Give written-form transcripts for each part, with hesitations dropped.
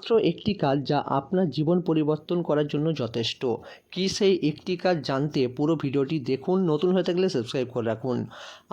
মাত্র একটি কাজ যা আপনার জীবন পরিবর্তন করার জন্য যথেষ্ট। কী সেই একটি কাজ জানতে পুরো ভিডিওটি দেখুন। নতুন হয়ে থাকলে সাবস্ক্রাইব করে রাখুন।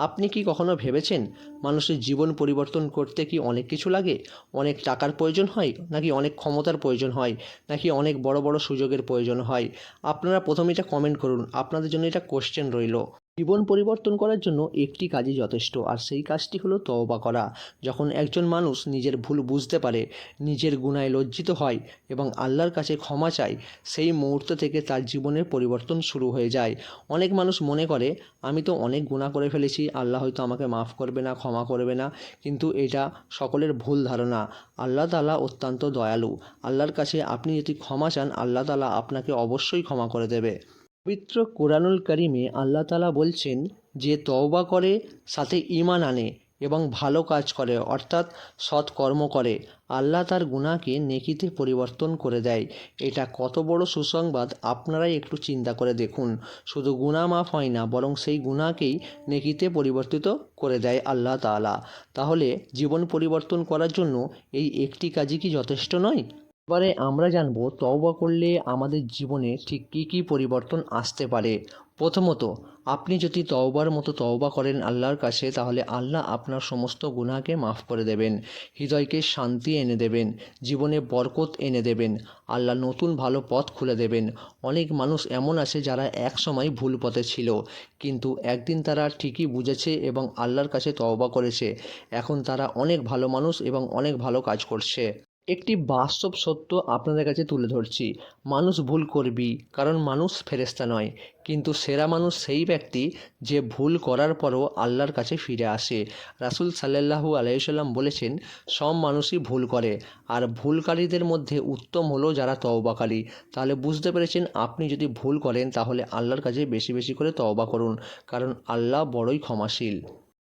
আপনি কি কখনো ভেবেছেন মানুষের জীবন পরিবর্তন করতে কি অনেক কিছু লাগে? অনেক টাকার প্রয়োজন হয়, নাকি অনেক ক্ষমতার প্রয়োজন হয়, নাকি অনেক বড় বড় সুযোগের প্রয়োজন হয়? আপনারা প্রথমে এটা কমেন্ট করুন। আপনাদের জন্য এটা কোশ্চেন রইল। জীবন পরিবর্তন করার জন্য একটি কাজই যথেষ্ট, আর সেই কাজটি হলো তওবা করা। যখন একজন মানুষ নিজের ভুল বুঝতে পারে, নিজের গুনায় লজ্জিত হয় এবং আল্লাহর কাছে ক্ষমা চায়, সেই মুহূর্ত থেকে তার জীবনের পরিবর্তন শুরু হয়ে যায়। অনেক মানুষ মনে করে, আমি তো অনেক গুনাহ করে ফেলেছি, আল্লাহ হয়তো আমাকে মাফ করবে না, ক্ষমা করবে না। কিন্তু এটা সকলের ভুল ধারণা। আল্লাহ তাআলা অত্যন্ত দয়ালু। আল্লাহর কাছে আপনি যদি ক্ষমা চান, আল্লাহ তাআলা আপনাকে অবশ্যই ক্ষমা করে দেবে। পবিত্র কোরআনুল কারিমে আল্লাহ তাআলা বলছেন, যে তওবা করে, সাথে ঈমান আনে এবং ভালো কাজ করে, অর্থাৎ সৎ কর্ম করে, আল্লাহ তার গুনাহকে নেকিতে পরিবর্তন করে দেয়। এটা কত বড় সুসংবাদ আপনারাই একটু চিন্তা করে দেখুন। শুধু গুনাহ মাফ হয় না, বরং সেই গুনাহকেই নেকিতে পরিবর্তিত করে দেয় আল্লাহ তাআলা। তাহলে জীবন পরিবর্তন করার জন্য এই একটি কাজই কি যথেষ্ট নয়? এবারে আমরা জানব তওবা করলে আমাদের জীবনে ঠিক কী কী পরিবর্তন আসতে পারে। প্রথমত, আপনি যদি তওবার মতো তওবা করেন আল্লাহর কাছে, তাহলে আল্লাহ আপনার সমস্ত গুনাহকে মাফ করে দেবেন, হৃদয়কে শান্তি এনে দেবেন, জীবনে বরকত এনে দেবেন। আল্লাহ নতুন ভালো পথ খুলে দেবেন। অনেক মানুষ এমন আছে যারা একসময় ভুল পথে ছিল, কিন্তু একদিন তারা ঠিকই বুঝেছে এবং আল্লাহর কাছে তওবা করেছে। এখন তারা অনেক ভালো মানুষ এবং অনেক ভালো কাজ করছে। একটি বাস্তব সত্য আপনাদের কাছে তুলে ধরছি। মানুষ ভুল করবেই, কারণ মানুষ ফেরেশতা নয়। কিন্তু সেরা মানুষ সেই ব্যক্তি যে ভুল করার পরও আল্লাহর কাছে ফিরে আসে। রাসূল সাল্লাল্লাহু আলাইহি ওয়াসাল্লাম বলেছেন, সব মানুষই ভুল করে, আর ভুলকারীদের মধ্যে উত্তম হলো যারা তওবাকারী। তাহলে বুঝতে পেরেছেন, আপনি যদি ভুল করেন তাহলে আল্লাহর কাছে বেশি বেশি করে তওবা করুন, কারণ আল্লাহ বড়ই ক্ষমাশীল।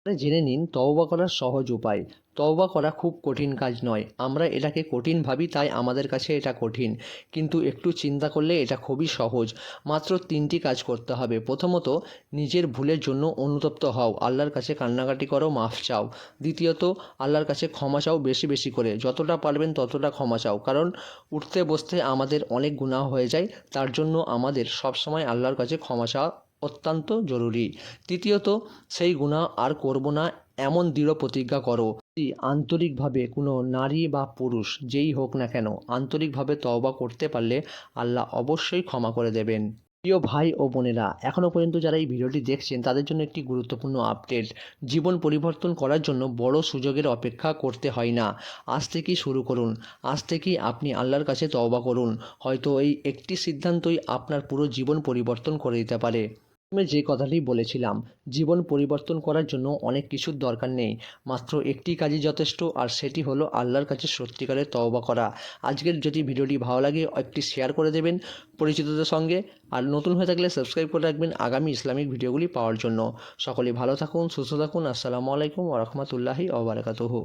জেনে নিন তওবা করার সহজ উপায়। তওবা করা খুব কঠিন কাজ নয়। আমরা এটাকে কঠিন ভাবি, তাই আমাদের কাছে এটা কঠিন। কিন্তু একটু চিন্তা করলে এটা খুবই সহজ। মাত্র 3টি কাজ করতে হবে। প্রথমত, নিজের ভুলের জন্য অনুতপ্ত হও, আল্লাহর কাছে কান্নাকাটি করো, মাফ চাও। দ্বিতীয়ত, আল্লাহর কাছে ক্ষমা চাও বেশি বেশি করে, যতটা পারবেন ততটা ক্ষমা চাও, কারণ উঠতে বসতে আমাদের অনেক গুনাহ হয়ে যায়। তার জন্য আমাদের সবসময় আল্লাহর কাছে ক্ষমা চাওয়া অত্যন্ত জরুরি। তৃতীয়ত, সেই গুনাহ আর করব না এমন দৃঢ় প্রতিজ্ঞা করো। যদি আন্তরিকভাবে কোনো নারী বা পুরুষ যেই হোক না কেন, আন্তরিকভাবে তওবা করতে পারলে আল্লাহ অবশ্যই ক্ষমা করে দেবেন। প্রিয় ভাই ও বোনেরা, এখনও পর্যন্ত যারা এই ভিডিওটি দেখছেন তাদের জন্য একটি গুরুত্বপূর্ণ আপডেট। জীবন পরিবর্তন করার জন্য বড় সুযোগের অপেক্ষা করতে হয় না। আজ থেকেই শুরু করুন। আজ থেকেই আপনি আল্লাহর কাছে তওবা করুন। হয়তো এই একটি সিদ্ধান্তই আপনার পুরো জীবন পরিবর্তন করে দিতে পারে। প্রথমে যে কথাটি বলেছিলাম, জীবন পরিবর্তন করার জন্য অনেক কিছুর দরকার নেই, মাত্র একটি কাজই যথেষ্ট, আর সেটি হলো আল্লাহর কাছে সত্যিকারের তওবা করা। আজকের যদি ভিডিওটি ভালো লাগে একটি শেয়ার করে দেবেন পরিচিতদের সঙ্গে, আর নতুন হয়ে থাকলে সাবস্ক্রাইব করে রাখবেন আগামী ইসলামিক ভিডিওগুলি পাওয়ার জন্য। সকলে ভালো থাকুন, সুস্থ থাকুন। আসসালামু আলাইকুম ওয়া রাহমাতুল্লাহি ওয়া বারাকাতুহু।